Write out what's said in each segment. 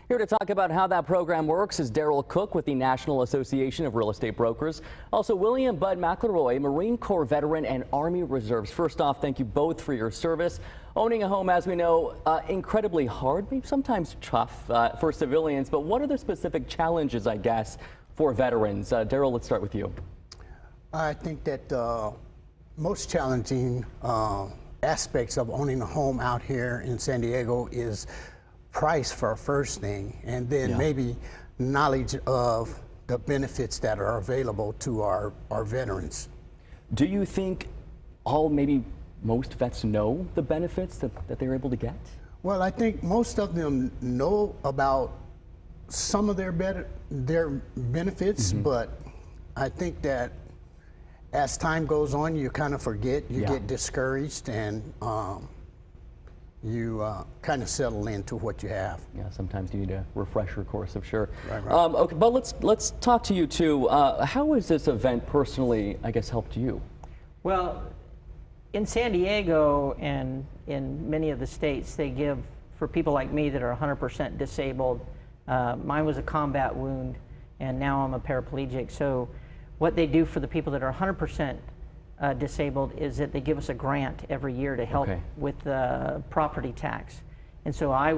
Here to talk about how that program works is Daryl Cook with the National Association of Real Estate Brokers. Also, William Bud McElroy, Marine Corps veteran and Army Reserves. First off, thank you both for your service. Owning a home, as we know, incredibly hard, maybe sometimes tough for civilians. But what are the specific challenges, I guess, for veterans? Daryl, let's start with you. I think that most challenging aspects of owning a home out here in San Diego is price for a first thing, and then maybe knowledge of the benefits that are available to our veterans. Do you think maybe most vets know the benefits that they're able to get? Well, I think most of them know about some of their benefits, but I think that as time goes on, you kind of forget, you get discouraged, and you kind of settle into what you have. Yeah, sometimes you need a refresher course, I'm sure. Right. Okay, but let's talk to you too. How has this event personally, I guess, helped you? Well, in San Diego and in many of the states, they give, for people like me that are 100% disabled, mine was a combat wound, and now I'm a paraplegic. So what they do for the people that are 100% disabled is that they give us a grant every year to help with the property tax. And so I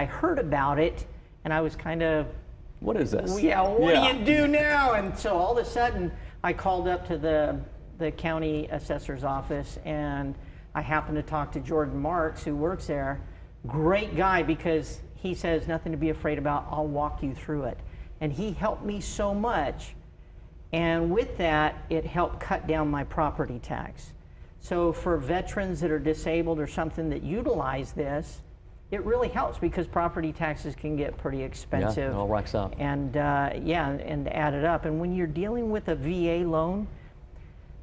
heard about it, and I was kind of, what is this? Yeah, what do you do now? And so all of a sudden, I called up to the county assessor's office, and I happened to talk to Jordan Marks, who works there. Great guy, because he says, nothing to be afraid about, I'll walk you through it. And he helped me so much. And with that, it helped cut down my property tax. So for veterans that are disabled or something that utilize this, it really helps, because property taxes can get pretty expensive. Yeah, it all racks up. And and add it up. And when you're dealing with a VA loan,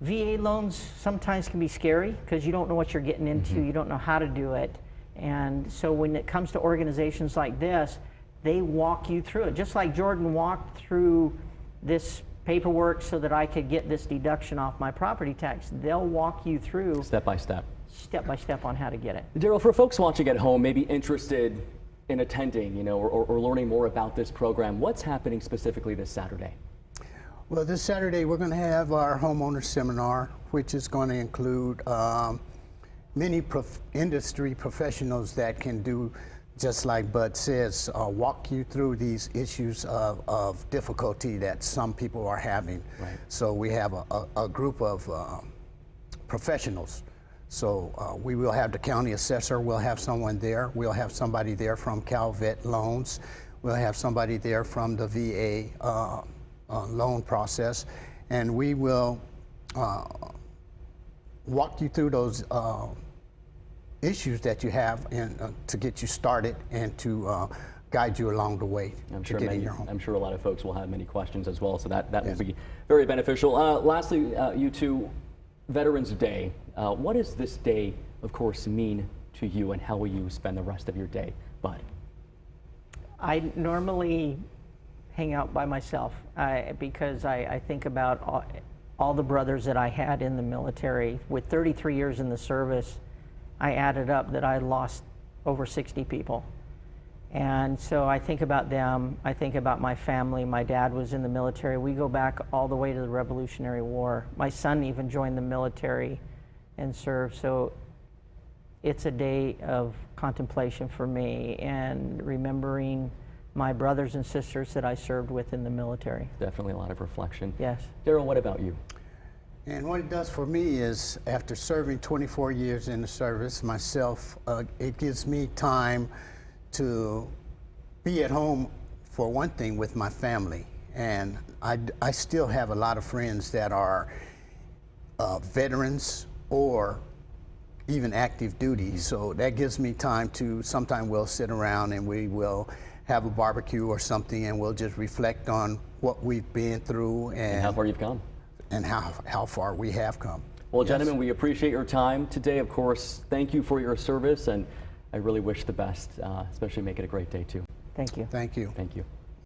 VA loans sometimes can be scary because you don't know what you're getting into, you don't know how to do it. And so when it comes to organizations like this, they walk you through it. Just like Jordan walked through this paperwork so that I could get this deduction off my property tax. They'll walk you through step by step on how to get it. Daryl, for folks watching at home, maybe interested in attending, or learning more about this program, what's happening specifically this Saturday? Well, this Saturday we're going to have our homeowner seminar, which is going to include many industry professionals that can do, just like Bud says, walk you through these issues of difficulty that some people are having. Right. So we have a group of professionals. So we will have the county assessor, we'll have someone there, we'll have somebody there from CalVet Loans, we'll have somebody there from the VA loan process, and we will walk you through those issues that you have, and to get you started and to guide you along the way to getting your home. I'm sure a lot of folks will have many questions as well, so that will be very beneficial. Lastly, you two, Veterans Day. What does this day, of course, mean to you, and how will you spend the rest of your day, Bud? I normally hang out by myself because I think about all the brothers that I had in the military. With 33 years in the service, I added up that I lost over 60 people. And so I think about them, I think about my family. My dad was in the military. We go back all the way to the Revolutionary War. My son even joined the military and served. So it's a day of contemplation for me, and remembering my brothers and sisters that I served with in the military. Definitely a lot of reflection. Yes. Daryl, what about you? And what it does for me is, after serving 24 years in the service myself, it gives me time to be at home, for one thing, with my family. And I still have a lot of friends that are veterans or even active duty. So that gives me time to, sometime we'll sit around and we will have a barbecue or something, and we'll just reflect on what we've been through and how far you've come. And how far we have come. Well, gentlemen, we appreciate your time today. Of course, thank you for your service, and I really wish the best, especially make it a great day too. Thank you. Thank you. Thank you.